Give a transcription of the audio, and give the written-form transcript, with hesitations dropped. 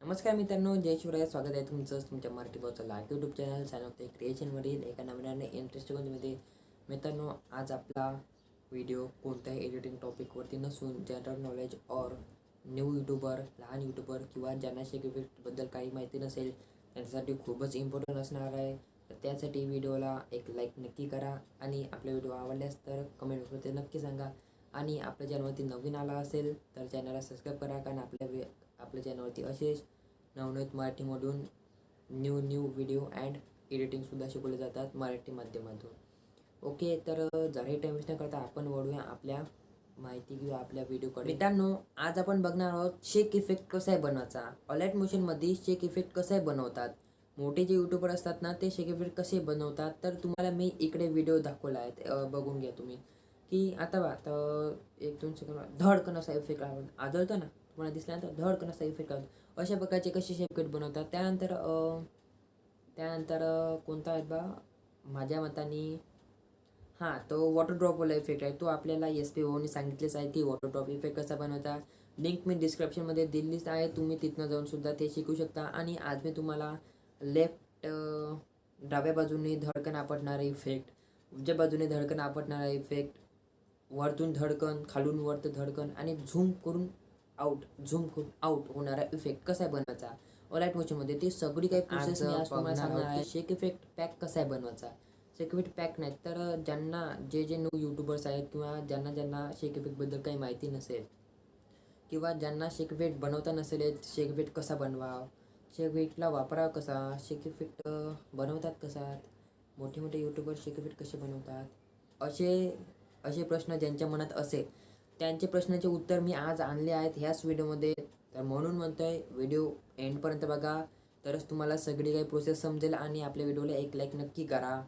नमस्कार मित्रांनो, जय शिवराय. स्वागत आहे तुमचं तुमच्या मराठी भाषेला यूट्यूब चॅनल नगतोय क्रिएशनवरील एका नवीन इंटरेस्टिंग मध्ये. मित्रांनो, आज आपला व्हिडिओ कोणत्याही एडिटिंग टॉपिकवरती नसून जनरल नॉलेज और न्यू यूट्यूबर, लहान यूट्यूबर किंवा ज्यांना शेक इफेक्टबद्दल काही माहिती नसेल त्यांच्यासाठी खूपच इम्पॉर्टंट असणार आहे. तर त्यासाठी व्हिडिओला एक लाईक नक्की करा आणि आपला व्हिडिओ आवडल्यास तर कमेंट बॉक्समध्ये नक्की सांगा. आणि आपल्या चॅनलवरती नवीन आला असेल तर चॅनलला सबस्क्राईब करा, कारण आपल्या चॅनलवरती असेच नवनवीन मराठीमधून न्यू व्हिडिओ अँड एडिटिंगसुद्धा शिकवले जातात मराठी माध्यमातून. ओके, तर जराही टाईम वेस्ट न करता आपण वळूया आपल्या माहिती किंवा आपल्या व्हिडिओकडे. मित्रांनो, आज आपण बघणार आहोत शेक इफेक्ट कसा आहे बनवायचा. अलाइट मोशनमध्ये शेक इफेक्ट कसा आहे बनवतात. मोठे जे यूट्यूबर असतात ना, ते शेक इफेक्ट कसे बनवतात तर तुम्हाला मी इकडे व्हिडिओ दाखवला आहे, बघून घ्या तुम्ही. की आता 1-2 सेकंद धडकन असा इफेक्ट आढळतो ना तुम्हाला, दिसल्यानंतर धडकन असा इफेक्ट आढळतो. अशा प्रकारचे कसे शेपकट बनवतात. त्यानंतर कोणता आहे बा माझ्या मताने, हां, तो वॉटर ड्रॉपवाला इफेक्ट आहे. तो आपल्याला SP ओनी सांगितलेच आहे की वॉटर ड्रॉप इफेक्ट कसा बनवता. लिंक मी डिस्क्रिप्शनमध्ये दिलीच आहे, तुम्ही तिथनं जाऊन सुद्धा ते शिकू शकता. आणि आज मी तुम्हाला लेफ्ट डाव्या बाजूने धडकन आपटणारा इफेक्ट, उजव्या बाजूने धडकन आपटणारा इफेक्ट, वरतून धडकन, खालून वरतं धडकन आणि झूम करून आउट होणारा इफेक्ट कसा बनवायचा अलाइट मोशनमध्ये, ते सगळी काही प्रोसेस मी आज तुम्हाला सांगणार आहे. शेक इफेक्ट पॅक कसा आहे बनवायचा. शेक इफेक्ट पॅक नाही तर ज्यांना जे न्यू यूट्यूबर्स आहेत किंवा ज्यांना शेक इफेक्टबद्दल काही माहिती नसेल किंवा ज्यांना शेक इफेक्ट बनवता नसेल, शेक इफेक्ट कसा बनवावा, शेक इफेक्टला वापरावा कसा, शेक इफेक्ट बनवतात कसा, मोठे यूट्यूबर शेक इफेक्ट कसे बनवतात, असे प्रश्न ज्यांच्या मनात असेल त्यांचे प्रश्नाचे उत्तर मी आज आणले आहेत ह्याच व्हिडिओमध्ये. तर म्हणून म्हणतोय व्हिडिओ एंडपर्यंत बघा, तरच तुम्हाला सगळी काही प्रोसेस समजेल. आणि आपल्या व्हिडिओला एक लाईक नक्की करा.